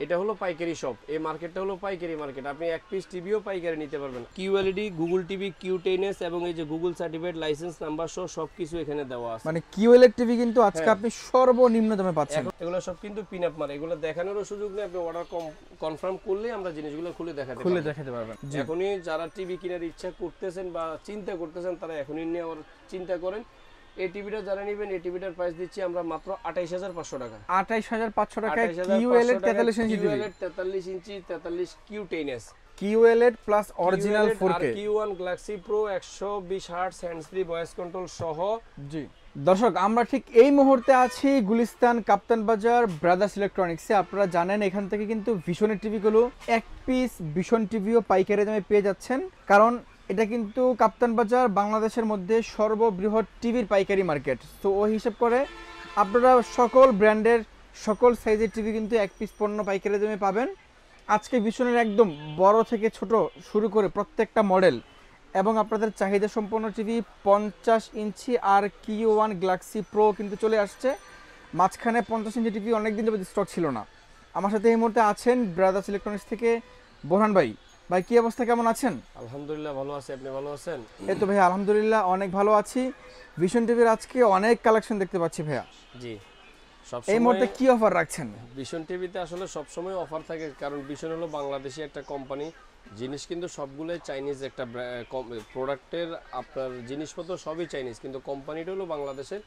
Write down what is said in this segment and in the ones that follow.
এটা হলো পাইকারি শপ, এই মার্কেটটা হলো পাইকারি মার্কেট। আপনি এক পিস টিভিও পাইকারি নিতে পারবেন। কিউএলইডি, গুগল টিভি, কিউ10s এবং এই যে গুগল সার্টিফাইড লাইসেন্স নাম্বার সহ সবকিছু এখানে দেওয়া আছে। মানে কিউএলইডি টিভি কিন্তু আজকে আপনি সর্বনিম্ন দামে পাচ্ছেন। এগুলো সব কিন্তু পিন আপ মাল, এগুলো দেখানোরও সুযোগ নেই। আপনি অর্ডার কনফার্ম করলে আমরা জিনিসগুলো খুলে দেখাতে পারবেন। এখনই যারা টিভি কেনার ইচ্ছা করতেছেন বা চিন্তা করতেছেন তারা এখনই নেওয়ার চিন্তা করেন। এই টিভিটা যারা নেবেন, এই টিভিটার প্রাইস দিচ্ছি আমরা মাত্র 28500 টাকা। 28500 টাকায় QLED 43 inch TV. QLED 43 inch 43 কিউ10s, কিউএলইডি প্লাস অরিজিনাল 4K কিউ1 Galaxy pro 120 hertz hands free voice control সহ। জি দর্শক, আমরা ঠিক এই মুহূর্তে আছি গুলিস্তান কাপ্তান বাজার ব্রাদার্স ইলেকট্রনিক্সে। আপনারা জানেন এখান থেকে কিন্তু ভিশনের টিভিগুলো এক পিস ভিশন টিভিও পাইকারি দামে পেয়ে যাচ্ছেন, কারণ এটা কিন্তু কাপ্তান বাজার বাংলাদেশের মধ্যে সর্ববৃহৎ টিভির পাইকারি মার্কেট। তো ওই হিসাব করে আপনারা সকল ব্র্যান্ডের সকল সাইজের টিভি কিন্তু এক পিস পণ্য পাইকারি দামে পাবেন। আজকে ভিশনের একদম বড় থেকে ছোট শুরু করে প্রত্যেকটা মডেল এবং আপনাদের চাহিদা সম্পন্ন টিভি 50 ইঞ্চি আর কিউ1 গ্যালাক্সি প্রো কিন্তু চলে আসছে। মাঝখানে 50 ইঞ্চি টিভি অনেকদিন যাবত স্টক ছিল না। আমার সাথে এই মুহূর্তে আছেন ব্রাদার্স ইলেকট্রনিক্স থেকে বোরহান ভাই। ভাই কি অবস্থা, কেমন আছেন? আলহামদুলিল্লাহ ভালো আছি, আপনি ভালো আছেন? এই তো ভাই আলহামদুলিল্লাহ অনেক ভালো আছি। ভিশন টিভির আজকে অনেক কালেকশন দেখতে পাচ্ছি ভাইয়া। জি, এই মুহূর্তে কি অফার রাখছেন? ভিশন টিভিতে আসলে সবসময় অফার থাকে, কারণ ভিশন হলো বাংলাদেশি একটা কোম্পানি। জিনিস কিন্তু সবগুলোই চাইনিজ, একটা প্রোডাক্টের আপনার জিনিসপত্র সবই চাইনিজ, কিন্তু কোম্পানিটা হলো বাংলাদেশের।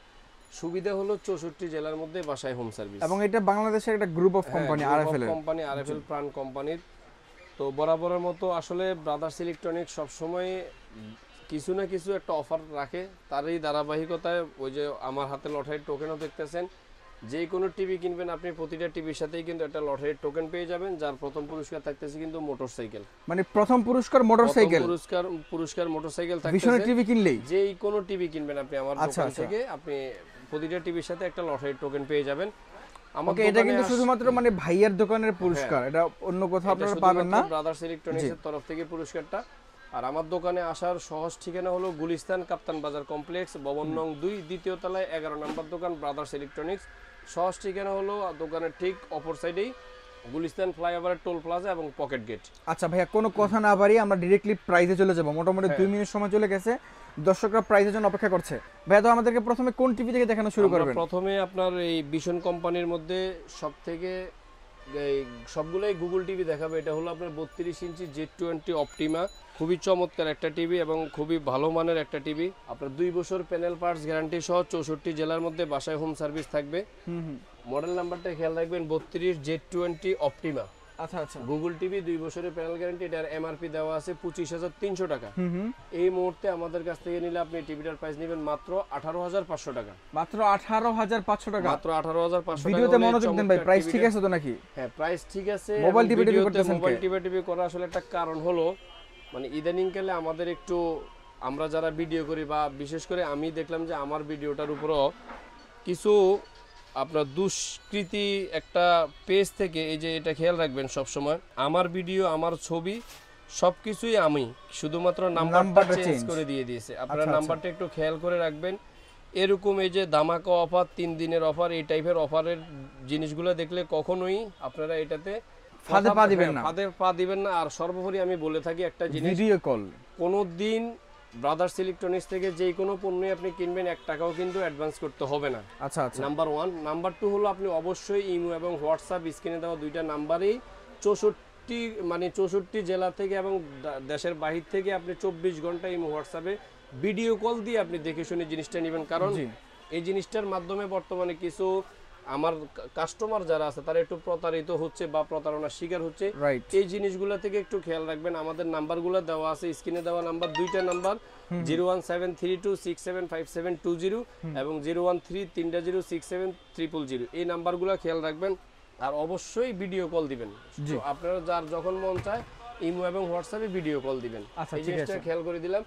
সুবিধা হলো 64 জেলার মধ্যে বাসায় হোম সার্ভিস, এবং এটা বাংলাদেশের একটা গ্রুপ অফ কোম্পানি, আরএফএল প্রাণ কোম্পানির। তো বরাবরের মতো আসলে ব্রাদার্স ইলেকট্রনিক্স সবসময় কিছু না কিছু একটা অফার রাখে। তারই ধারাবাহিকতায় ওই যে আমার হাতে লটারির টোকেনও দেখতেছেন, যে কোনো টিভি কিনবেন আপনি প্রতিটা টিভির সাথেই কিন্তু একটা লটারির টোকেন পেয়ে যাবেন, যার প্রথম পুরস্কার থাকতেছে কিন্তু মোটরসাইকেল। মানে প্রথম পুরস্কার মোটরসাইকেল, পুরস্কার মোটরসাইকেল থাকতেছে। ভিশনের টিভি কিনলেই, যেই কোনো টিভি কিনবেন আপনি আমার দোকান থেকে, আপনি প্রতিটা টিভির সাথে একটা লটারির টোকেন পেয়ে যাবেন। আমাকে এটা কিন্তু শুধুমাত্র মানে ভাইয়ের দোকানের পুরস্কার, এটা অন্য কোথাও আপনারা পাবেন না, ব্রাদার্স ইলেকট্রনিক্সের তরফ থেকে পুরস্কারটা। আর আমার দোকানে আসার সহজ ঠিকানা হলো গুলিস্তান কাপ্তান বাজার কমপ্লেক্স, ভবন নং 2, দ্বিতীয় তলায় 11 নম্বর দোকান ব্রাদার্স ইলেকট্রনিক্স। সহজ ঠিকানা হলো দোকানের ঠিক অপর সাইডেই গুলিস্তান ফ্লাইওভারের টোল প্লাজা এবং পকেট গেট। আচ্ছা ভাইয়া, কোনো কথা না বাড়িয়ে আমরা ডিরেক্টলি প্রাইজে চলে যাব। মোটামুটি 2 মিনিট সময় চলে গেছে, দর্শকরা প্রাইজের জন্য অপেক্ষা করছে। ভাইয়া তো আমাদেরকে প্রথমে কোন টিভি থেকে দেখানো শুরু করবেন? প্রথমে আপনার এই ভিশন কোম্পানির মধ্যে সবথেকে সবগুলোই গুগল টিভি দেখাবে। এটা হলো আপনার 32 ইঞ্চি Z20 অপটিমা, খুবই চমৎকার একটা টিভি এবং খুবই ভালো মানের একটা টিভি। আপনার 2 বছর প্যানেল পার্টস গ্যারান্টি সহ 64 জেলার মধ্যে বাসায় হোম সার্ভিস থাকবে। মডেল নাম্বারটা খেয়াল রাখবেন, 32 Z20 অপটিমা। আচ্ছা আচ্ছা, গুগল টিভি 2 বছরের প্যানেল গ্যারান্টি। এটার এমআরপি দেওয়া আছে 25300 টাকা। এই মুহূর্তে আমাদের কাছ থেকে নিলে আপনি টিভিটার প্রাইস নেবেন মাত্র 18500 টাকা। মাত্র 18500 টাকা, মাত্র 18500 টাকা। ভিডিওতে মনোযোগ দেন ভাই, প্রাইস ঠিক আছে তো নাকি? হ্যাঁ, প্রাইস ঠিক আছে। মোবাইল টিভি করতেছেন, মোবাইল টিভি করা আসলে একটা কারণ হলো, মানে ইদানিং কালে আমাদের একটু, আমরা যারা ভিডিও করি বা বিশেষ করে আমি দেখলাম যে আমার ভিডিওটার উপরও কিছু আপনার দুষ্কৃতি একটা পেজ থেকে, এই যে এটা খেয়াল রাখবেন সব সময়, আমার ভিডিও আমার ছবি সবকিছুই আমি, শুধুমাত্র নাম্বারটা চেঞ্জ করে দিয়ে দিয়েছে। আপনারা নাম্বারটা একটু খেয়াল করে রাখবেন। এরকম এই যে ধামাকা অফার, 3 দিনের অফার, এই টাইপের অফারের জিনিসগুলো দেখলে কখনোই আপনারা এটাতে ফাঁদে পা দিবেন না। আর সর্বোপরি আমি বলে থাকি একটা জিনিস, ভিডিও কল কোনোদিন ব্রাদার্স ইলেকট্রনিক্স থেকে যেই কোনো পণ্যই আপনি কিনবেন 1 টাকাও কিন্তু অ্যাডভান্স করতে হবে না। আচ্ছা আচ্ছা, নাম্বার 1। নাম্বার 2 হলো আপনি অবশ্যই ইমো এবং হোয়াটসঅ্যাপ স্ক্রিনে দেওয়া 2টা নাম্বারেই 64 জেলা থেকে এবং দেশের বাহির থেকে আপনি 24 ঘন্টা ইমো হোয়াটসঅ্যাপে ভিডিও কল দিয়ে আপনি দেখে শুনে জিনিসটা নেবেন। কারণ এই জিনিসটার মাধ্যমে বর্তমানে কিছু আমার কাস্টমার যারা আছে তারা একটু প্রতারিত হচ্ছে বা প্রতারণার শিকার হচ্ছে। এই জিনিসগুলো থেকে একটু খেয়াল রাখবেন। আমাদের নাম্বারগুলো দেওয়া আছে স্ক্রিনে দেওয়া নাম্বার, 2টা নাম্বার 01732675720 এবং 01330673000। এই নাম্বারগুলো খেয়াল রাখবেন। আর অবশ্যই ভিডিও কল দিবেন। আপনারা যার যখন মন চায় ইমো এবং হোয়াটসঅ্যাপে ভিডিও কল দিবেন। এই জিনিসটা খেয়াল করে দিলাম।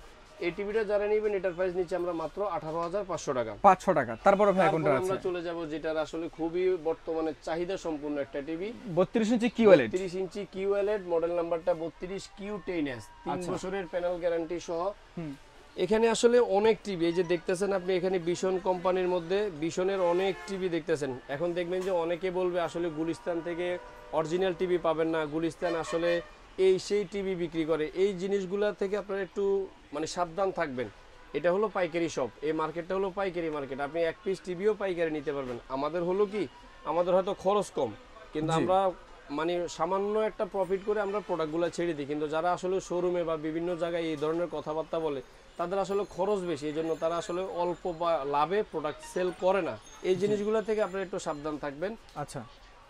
এই টিভিটা যারা নেবেন এটার প্রাইস নিচে আমরা মাত্র 18500 টাকা। 500 টাকা। তারপরে ভাই কোনটা আছে? আমরা চলে যাব যেটার আসলে খুবই বর্তমানে চাহিদা সম্পূর্ণ একটা টিভি, 32 ইঞ্চি কিউএলইডি। 32 ইঞ্চি কিউএলইডি, মডেল নাম্বারটা 32 কিউ10s, 3 বছরের প্যানেল গ্যারান্টি সহ। এখানে আসলে অনেক টিভি, এই যে দেখতেছেন আপনি এখানে ভিশন কোম্পানির মধ্যে ভিশনের অনেক টিভি দেখতেছেন। এখন দেখবেন যে অনেকে বলবে আসলে গুলিস্তান থেকে অরিজিনাল টিভি পাবেন না, গুলিস্তান আসলে এই সেই টিভি বিক্রি করে, এই জিনিসগুলা থেকে আপনারা একটু মানে সাবধান থাকবেন। এটা হলো পাইকারি শপ, এই মার্কেটটা হলো পাইকারি মার্কেট, আপনি এক পিস টিভিও পাইকারি নিতে পারবেন। আমাদের হলো কি, আমাদের হয়তো খরচ কম, কিন্তু আমরা মানে সামান্য একটা প্রফিট করে আমরা প্রোডাক্টগুলো ছেড়ে দিই। কিন্তু যারা আসলে শোরুমে বা বিভিন্ন জায়গায় এই ধরনের কথাবার্তা বলে, তাদের আসলে খরচ বেশি, এই জন্য তারা আসলে অল্প বা লাভে প্রোডাক্ট সেল করে না। এই জিনিসগুলো থেকে আপনারা একটু সাবধান থাকবেন। আচ্ছা,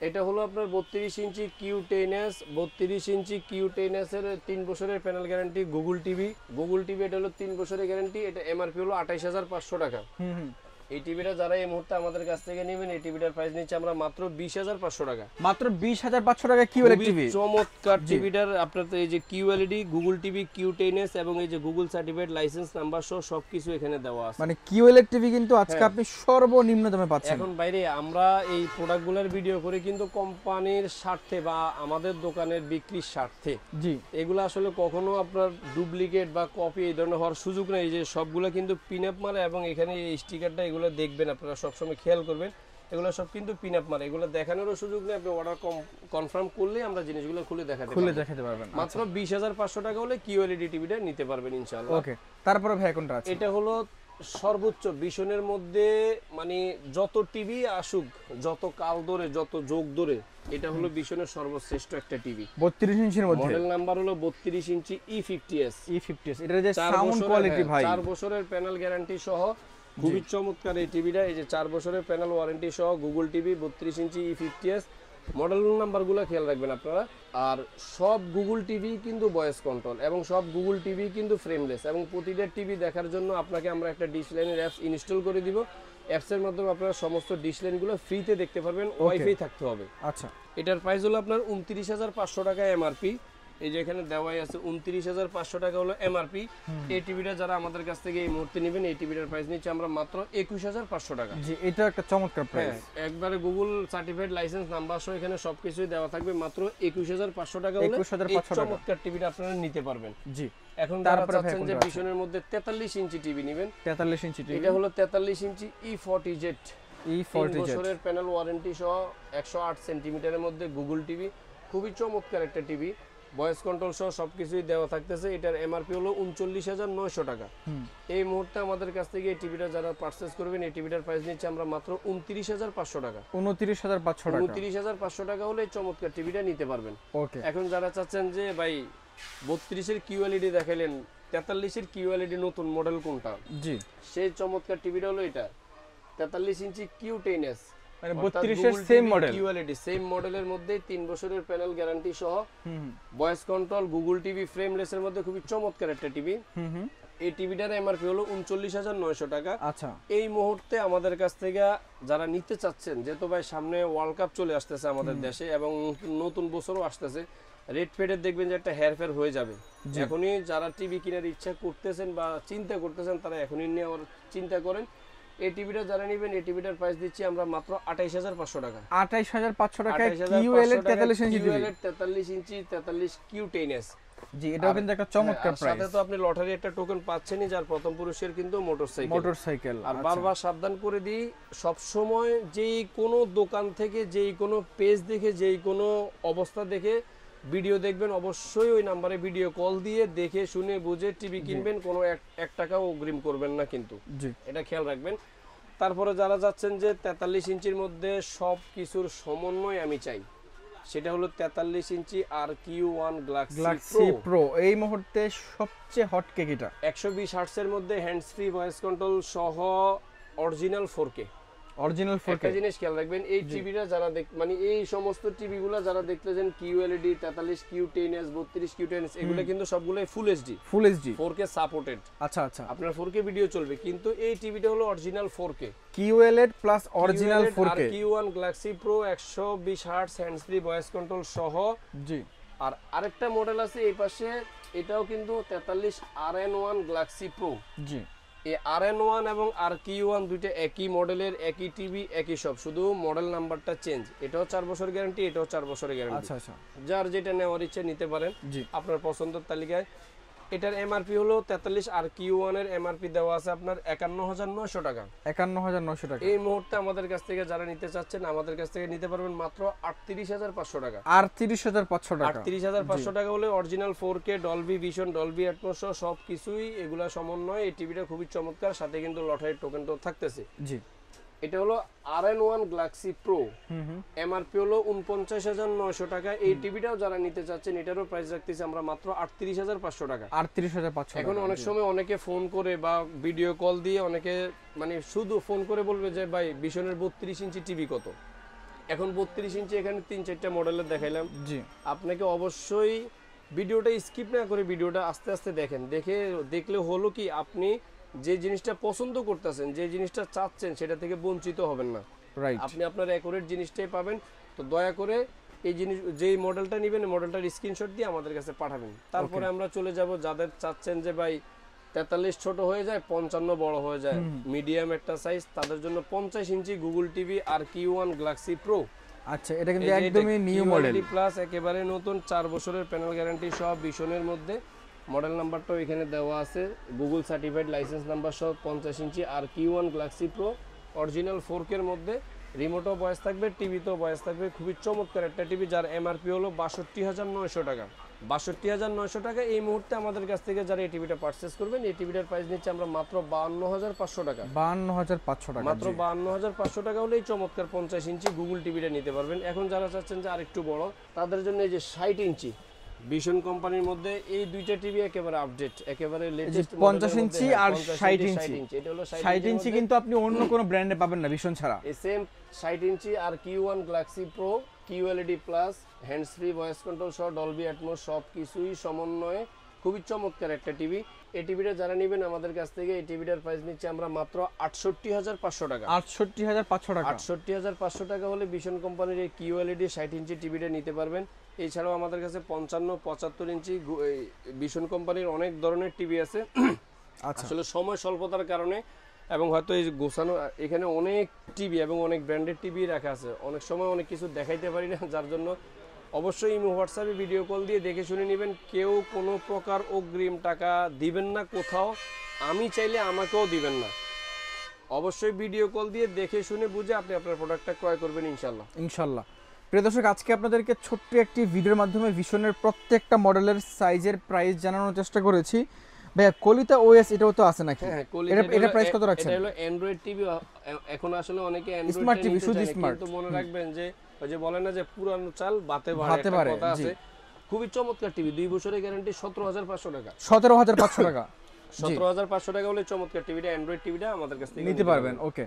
এটা হলো আপনার 32 ইঞ্চি Q10s, 32 ইঞ্চি Q10s এর 3 বছরের প্যানেল গ্যারান্টি গুগল টিভি। এটা হলো 3 বছরের গ্যারান্টি। এটা এমআরপি হলো 28500 টাকা। এই টিভিটা যারা এই মুহূর্তে আমাদের কাছ থেকে নেবেন, এই টিভিটার প্রাইস নিচ্ছে আমরা মাত্র 20500 টাকা। মাত্র 20500 টাকা কিউএলইডি টিভি। চমৎকার টিভিটার আপনার তো এই যে কিউএলইডি গুগল টিভি Q10s এবং এই যে গুগল সার্টিফাইড লাইসেন্স নাম্বার সহ সবকিছু এখানে দেওয়া আছে। মানে কিউএলইডি টিভি কিন্তু আজকে আপনি সর্বনিম্ন দামে পাচ্ছেন। এখন বাইরে আমরা এই প্রোডাক্টগুলোর ভিডিও করে কিন্তু কোম্পানির স্বার্থে বা আমাদের দোকানের বিক্রির স্বার্থে, জি, এগুলো আসলে কখনো আপনার ডুপ্লিকেট বা কপি এই ধরনের হওয়ার সুযোগ নেই। যে সবগুলো কিন্তু পিন আপ মারে এবং এখানে এই স্টিকারটা এগুলো দেখবেন আপনারা সবসময় খেয়াল করবেন, এগুলো সব কিন্তু পিন আপ মারে, এগুলো দেখানোরও সুযোগ নেই। আপনি অর্ডার কনফার্ম করলে আমরা জিনিসগুলো খুলে দেখাতে পারবেন। মাত্র 20500 টাকা হলে কিউএলইডি টিভিটা নিতে পারবেন ইনশাআল্লাহ। ওকে, তারপরে ভাই কোনটা আছে? এটা হলো সর্বোচ্চ ভিশনের মধ্যে, মানে যত টিভি আসুক, যত কাল ধরে, যত যোগ ধরে, এটা হলো ভিশনের সর্বশ্রেষ্ঠ একটা টিভি। 32 ইঞ্চির মধ্যে, মডেল নাম্বার হলো 32 ইঞ্চি E50s। এটা যে সাউন্ড কোয়ালিটি ভাই, 4 বছরের প্যানেল গ্যারান্টি সহ খুবই চমৎকার এই টিভিটা। এই যে 4 বছরের প্যানেল ওয়ারেন্টি সহ গুগল টিভি 32 ইঞ্চি E50s। মডেল নাম্বারগুলো খেয়াল রাখবেন আপনারা। আর সব গুগল টিভি কিন্তু ভয়েস কন্ট্রোল এবং সব গুগল টিভি কিন্তু ফ্রেমলেস, এবং প্রতিটা টিভি দেখার জন্য আপনাকে আমরা একটা ডিশ লাইনের অ্যাপস ইনস্টল করে দিব। অ্যাপসের মাধ্যমে আপনারা সমস্ত ডিশ লাইনগুলো ফ্রিতে দেখতে পারবেন, ওয়াইফাই থাকতে হবে। আচ্ছা, এটার প্রাইস হলো আপনার 29500 টাকা এমআরপি। এই যে এখানে দেওয়াই আছে 29500 টাকা হলো এমআরপি। এই টিভিটা যারা আমাদের কাছ থেকে এই মুহূর্তে নেবেন, এই টিভিটার প্রাইস নিচ্ছে আমরা মাত্র 21500 টাকা। জি, এটা একটা চমৎকার প্রাইস। একবারে গুগল সার্টিফাইড লাইসেন্স নাম্বার সহ এখানে সবকিছুই দেওয়া থাকবে, মাত্র 21500 টাকা হলে 21500 এই চমৎকার টিভিটা আপনারা নিতে পারবেন। জি, এখন তারপরে চাচ্ছেন যে ভিশনের মধ্যে 43 ইঞ্চি টিভি নেবেন, 43 ইঞ্চি টিভি। এটা হলো 43 ইঞ্চি E40Z। 3 বছরের প্যানেল ওয়ারেন্টি সহ 108 সেন্টিমিটারের মধ্যে গুগল টিভি, খুবই চমৎকার একটা টিভি, ভয়েস কন্ট্রোল সহ সবকিছুই দেওয়া থাকতেছে। এটার এমআরপি হলো 39900 টাকা। এই মুহূর্তে আমাদের কাছ থেকে এই টিভিটা যারা পারচেজ করবেন, এই টিভিটার প্রাইস নিচ্ছে আমরা মাত্র 29500 টাকা। 29500 টাকা। 29500 টাকা হলে এই চমৎকার টিভিটা নিতে পারবেন। ওকে, এখন যারা চাচ্ছেন যে ভাই 32 এর কিউএলইডি দেখাইলেন, 43 এর কিউএলইডি নতুন মডেল কোনটা, জি, সেই চমৎকার টিভিটা হলো এটা 43 ইঞ্চি Q10s, মানে 32 এর সেম মডেল, কিউএলইডি সেম মডেলের মধ্যে 3 বছরের প্যানেল গ্যারান্টি সহ voice control Google TV frameless এর মধ্যে খুবই চমৎকার একটা টিভি। এই টিভিটার এমআরপি হলো 39900 টাকা। আচ্ছা, এই মুহূর্তে আমাদের কাছ থেকে যারা নিতে চাচ্ছেন, যেহেতু ভাই সামনে ওয়ার্ল্ড কাপ চলে আসতেছে আমাদের দেশে এবং নতুন বছরও আসতেছে, রেড ফেডের দেখবেন যে একটা হেয়ারফেয়ার হয়ে যাবে। এখনই যারা টিভি কেনার ইচ্ছা করতেছেন বা চিন্তা করতেছেন, তারা এখনই নেওয়ার চিন্তা করেন। এই টিভিটা যারা নেবেন, এই টিভিটার প্রাইস দিচ্ছি আমরা মাত্র 28500 টাকা। 28500 টাকায় QLED 43 inch TV, 43 inch 43 Q10s। জি, এটাও কিন্তু একটা চমৎকার প্রাইস। সাথে তো আপনি লটারি একটা টোকেন পাচ্ছেনই, যার প্রথম পুরস্কার কিন্তু মোটরসাইকেল। আর বারবার সাবধান করে দিই, সব সময় যেই কোনো দোকান থেকে, যেই কোনো পেজ দেখে, যেই কোনো অবস্থা দেখে ভিডিও দেখবেন, অবশ্যই ওই নম্বরে ভিডিও কল দিয়ে দেখে শুনে বুঝে টিভি কিনবেন, কোনো 1 টাকাও অগ্রিম করবেন না কিন্তু, জি, এটা খেয়াল রাখবেন। তারপরে যারা যাচ্ছেন যে 43 ইঞ্চির মধ্যে সব কিছুর সমন্বয় আমি চাই, সেটা হলো 43 ইঞ্চি RQ1 গ্যালাক্সি প্রো। এই মুহূর্তে সবচেয়ে হট কেক এটা, 120 হার্টজের মধ্যে হ্যান্ডস ফ্রি ভয়েস কন্ট্রোল সহ অরিজিনাল 4K। একটা জিনিস খেয়াল রাখবেন, এই টিভিটা যারা মানে এই সমস্ত টিভিগুলো যারা দেখতেছেন কিউএলইডি 43 Q10s 32 Q10s, এগুলো কিন্তু সবগুলোই ফুল এইচডি 4K সাপোর্টেড। আচ্ছা আচ্ছা, আপনার 4K ভিডিও চলবে, কিন্তু এই টিভিটা হলো original 4K QLED plus original 4K RQ1 Galaxy pro 120 hertz hands free voice control সহ। জি, আর আরেকটা মডেল আছে এই পাশে, এটাও কিন্তু 43 RN1 গ্যালাক্সি প্রো। জি, এই RN1 এবং RQ1 দুইটা একই মডেলের, একই টিভি, একই সব, শুধু মডেল নাম্বারটা চেঞ্জ। এটাও 4 বছর গ্যারান্টি, এটাও 4 বছরের গ্যারান্টি। আচ্ছা আচ্ছা, যার যেটা নেওয়ার ইচ্ছে নিতে পারেন আপনার পছন্দের তালিকায়। এটার এমআরপি হলো 43, আর Q1 এর এমআরপি দেওয়া আছে আপনার 51,900 টাকা। 51,900 টাকা। এই মুহূর্তে আমাদের কাছ থেকে যারা নিতে চাচ্ছেন আমাদের কাছ থেকে নিতে পারবেন মাত্র 38,500 টাকা। 38,500 টাকা। 38,500 টাকা হলে original 4K Dolby vision Dolby atoms সব কিছুই এগুলা সমন্বয়। এই টিভিটা খুবই চমৎকার, সাথে কিন্তু লটারির টোকেনটাও থাকতেছে। জি। এটা হলো RN1 গ্যালাক্সি প্রো, এমআরপি হলো 49,900 টাকা। এই টিভিটাও যারা নিতে চাচ্ছেন এটারও প্রাইস রাখতেছি আমরা মাত্র 38,500 টাকা। 38,500 এখন অনেক সময় অনেকে ফোন করে বা ভিডিও কল দিয়ে অনেকে মানে শুধু ফোন করে বলবে যে ভাই ভিশনের 32 ইঞ্চি টিভি কত। এখন 32 ইঞ্চি এখানে 3-4টা মডেলের দেখাইলাম। জি। আপনাকে অবশ্যই ভিডিওটা স্কিপ না করে ভিডিওটা আস্তে আস্তে দেখেন। দেখলে হলো কি আপনি যে জিনিসটা পছন্দ করতেছেন, যে জিনিসটা চাচ্ছেন সেটা থেকে বঞ্চিত হবেন না। রাইট। আপনি আপনার অ্যাকুরেট জিনিসটাই পাবেন। তো দয়া করে এই জিনিস যেই মডেলটা নেবেন মডেলটার স্ক্রিনশট দিয়ে আমাদের কাছে পাঠাবেন। তারপরে আমরা চলে যাব যাদের চাচ্ছেন যে ভাই 43 ছোট হয়ে যায় 55 বড় হয়ে যায়, মিডিয়াম একটা সাইজ, তাদের জন্য 50 ইঞ্চি গুগল টিভি আর Q1 গ্যালাক্সি প্রো। আচ্ছা, এটা কিন্তু একদমই নিউ মডেল প্লাস একেবারে নতুন 4 বছরের প্যানেল গ্যারান্টি সহ ভিশনের মধ্যে। মডেল নাম্বারটাও এখানে দেওয়া আছে, গুগল সার্টিফাইড লাইসেন্স নাম্বার সহ 50 ইঞ্চি আর Q1 Galaxy pro original 4K এর মধ্যে। রিমোটও ভয়েস থাকবে, টিভিতেও ভয়েস থাকবে। খুবই চমৎকার একটা টিভি যার এমআরপি হলো 62,900 টাকা। 62,900 টাকা। এই মুহূর্তে আমাদের কাছ থেকে যারা এই টিভিটা পারচেজ করবেন এই টিভিটার প্রাইস নিচ্ছে আমরা মাত্র 52,500 টাকা। 52,500 টাকা। মাত্র 52,500 টাকা হলেই চমৎকার 50 ইঞ্চি গুগল টিভিটা নিতে পারবেন। এখন যারা চাচ্ছেন যে আরেকটু বড় তাদের জন্য এই যে 60 ইঞ্চি ভিশন কোম্পানির মধ্যে এই দুইটা টিভি একেবারে আপডেট, একেবারে লেটেস্ট 50 ইঞ্চি আর 60 ইঞ্চি। এটা হলো 60 ইঞ্চি কিন্তু আপনি অন্য কোনো ব্র্যান্ডে পাবেন না ভিশন ছাড়া। এই সেম 60 ইঞ্চি আর Q1 Galaxy pro QLED plus hands free voice control সহ ডলবি অ্যাটমস সব কিছুই সমন্বয়ে খুবই চমৎকার একটা টিভি। এই টিভিটা যারা নেবেন আমাদের কাছ থেকে এই টিভিটার প্রাইস নিচ্ছে আমরা মাত্র 68,500 টাকা। 68,500 টাকা। 68,500 টাকা হলে ভিশন কোম্পানির এই QLED 60 ইঞ্চি টিভিটা নিতে পারবেন। এছাড়াও আমাদের কাছে 55-75 ইঞ্চি ভিশন কোম্পানির অনেক ধরনের টিভি আছে। আসলে সময় স্বল্পতার কারণে এবং হয়তো এই গোছানো এখানে অনেক টিভি এবং অনেক ব্র্যান্ডের টিভি রাখা আছে, অনেক সময় অনেক কিছু দেখাইতে পারি না, যার জন্য অবশ্যই হোয়াটসঅ্যাপে ভিডিও কল দিয়ে দেখে শুনে নেবেন। কেউ কোনো প্রকার অগ্রিম টাকা দিবেন না কোথাও, আমি চাইলে আমাকেও দিবেন না। অবশ্যই ভিডিও কল দিয়ে দেখে শুনে বুঝে আপনি আপনার প্রোডাক্টটা ক্রয় করবেন ইনশাল্লাহ। ইনশাল্লাহ। প্রিয় দর্শক, আজকে আপনাদেরকে ছোট্ট একটি ভিডিওর মাধ্যমে ভিশনের প্রত্যেকটা মডেলের সাইজের প্রাইস জানানোর চেষ্টা করেছি। ভাইয়া কলিতা ওএস এটাও তো আছে নাকি? হ্যাঁ, এটা প্রাইস কত রাখছেন? এটা হলো অ্যান্ড্রয়েড টিভি। এখন আসলে অনেকে অ্যান্ড্রয়েড স্মার্ট টিভি, শুধু স্মার্ট। কিন্তু মনে রাখবেন যে ওই যে বলে না যে পুরানো চাল বাতে বাড়ে, একটা কথা আছে। খুবই চমৎকার টিভি, 2 বছরের গ্যারান্টি, 17,500 টাকা। 17,500 টাকা। 17,500 টাকা হলে চমৎকার টিভিটা, অ্যান্ড্রয়েড টিভিটা আমাদের কাছ থেকে নিতে পারবেন। ওকে,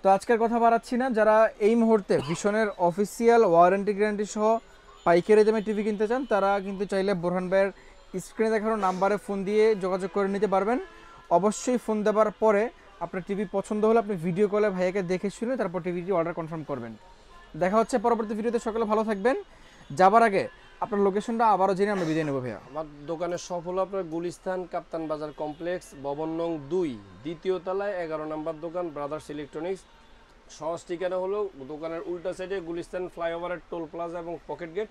তো আজকের কথা বাড়াচ্ছি না। যারা এই মুহূর্তে ভিশনের অফিসিয়াল ওয়ারেন্টি গ্যারান্টি সহ পাইকারি দামে টিভি কিনতে চান তারা কিন্তু চাইলে বোরহান ভাইয়ের স্ক্রিনে দেখানো নাম্বারে ফোন দিয়ে যোগাযোগ করে নিতে পারবেন। অবশ্যই ফোন দেওয়ার পরে আপনার টিভি পছন্দ হলে আপনি ভিডিও কলে ভাইয়াকে দেখে শুনে তারপর টিভিটি অর্ডার কনফার্ম করবেন। দেখা হচ্ছে পরবর্তী ভিডিওতে। সকলে ভালো থাকবেন। যাবার আগে আপনার লোকেশনটা আবারও জেনে আমরা বিদায় নেব ভাইয়া। আমার দোকানের সব হলো আপনার গুলিস্তান কাপ্তান বাজার কমপ্লেক্স, ভবন নং 2, দ্বিতীয় তলায় 11 নম্বর দোকান, ব্রাদার্স ইলেকট্রনিক্স। সহজ ঠিকানা হলো দোকানের উল্টা সাইডে গুলিস্তান ফ্লাইওভারের টোল প্লাজা এবং পকেট গেট।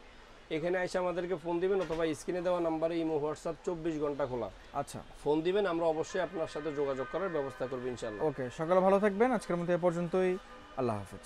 এখানে এসে আমাদেরকে ফোন দিবেন অথবা স্ক্রিনে দেওয়া নাম্বারে ইমো হোয়াটসঅ্যাপ 24 ঘন্টা খোলা। আচ্ছা, ফোন দিবেন, আমরা অবশ্যই আপনার সাথে যোগাযোগ করার ব্যবস্থা করব ইনশাআল্লাহ। ওকে, সকালে ভালো থাকবেন। আজকের মতো এ পর্যন্তই। আল্লাহ হাফেজ।